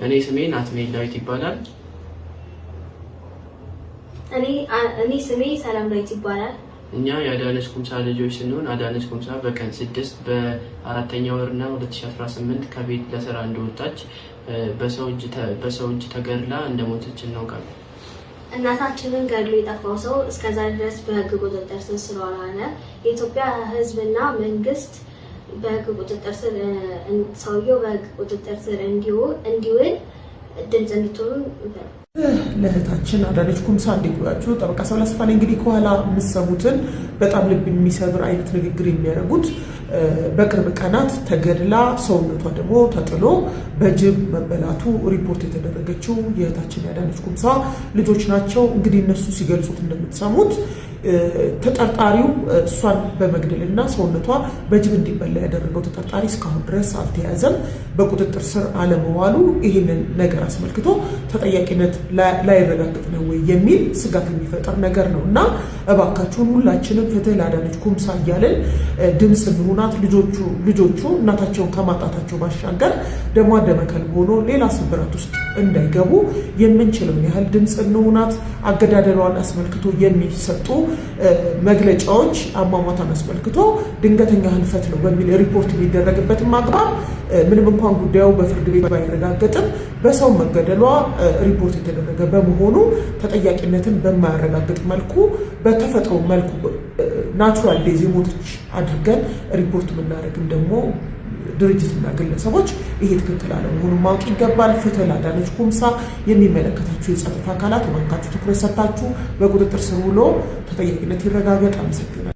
እኔ ስሜ ናትናኤል ዳዊት ይባላል። እኔ ስሜ ሰላም ዳዊት ይባላል። እኛ የአዳነች ኩምሳ ልጆች ስንሆን አዳነች ኩምሳ በቀን 6 በ4ኛ ወርና 2018 ከቤት ለስራ እንደወጣች በሰው እጅ ተገድላ እንደሞተች እናውቃለን። እናታችንን ገድሎ የጠፋው ሰው እስከዛ ድረስ በህግ ቁጥጥር ስር ስለዋለ የኢትዮጵያ ሕዝብና መንግስት በህግ ቁጥጥር ስር ሰውየው በህግ ቁጥጥር ስር እንዲውል ድምጽ እንድትሆኑ ለእህታችን አዳነች ኩምሳ እንዲቆያችሁ ጠበቃ ሰብለ አሰፋ እንግዲህ ከኋላ የምትሰሙትን በጣም ልብ የሚሰብር አይነት ንግግር የሚያደርጉት በቅርብ ቀናት ተገድላ ሰውነቷ ደግሞ ተጥሎ በጅብ መበላቱ ሪፖርት የተደረገችው የእህታችን የአዳነች ኩምሳ ልጆች ናቸው። እንግዲህ እነሱ ሲገልጹት እንደምትሰሙት ተጠርጣሪው እሷን በመግደልና ሰውነቷ በጅብ እንዲበላ ያደረገው ተጠርጣሪ እስካሁን ድረስ አልተያዘም፣ በቁጥጥር ስር አለመዋሉ ይህንን ነገር አስመልክቶ ተጠያቂነት ላይረጋገጥ ነው ወይ የሚል ስጋት የሚፈጠር ነገር ነው እና እባካችሁን ሁላችንም ፍትህ ለአዳነች ኩምሳ እያልን ድምፅ እንሁናት። ልጆቹ እናታቸውን ከማጣታቸው ባሻገር ደሟ ደመከልብ ሆኖ ሌላ ስብራት ውስጥ እንዳይገቡ የምንችለውን ያህል ድምፅ እንሁናት። አገዳደሏን አስመልክቶ የሚሰጡ መግለጫዎች አሟሟታን አስመልክቶ ድንገተኛ ህልፈት ነው በሚል ሪፖርት የሚደረግበትም አግባብ ምንም እንኳን ጉዳዩ በፍርድ ቤት ባይረጋገጥም በሰው መገደሏ ሪፖርት የተደረገ በመሆኑ ተጠያቂነትን በማያረጋግጥ መልኩ በተፈጥሮ መልኩ ናቹራል ዴዝ ሞቶች አድርገን ሪፖርት የምናደርግም ደግሞ ድርጅትና ግለሰቦች ይሄ ትክክል አለመሆኑን ማወቅ ይገባል። ፍትህ ለአዳነች ኩምሳ የሚመለከታችሁ የጸጥታ አካላት ባንካችሁ ትኩረት ሰጥታችሁ በቁጥጥር ስር ውሎ ተጠያቂነት ይረጋገጥ። አመሰግናለሁ።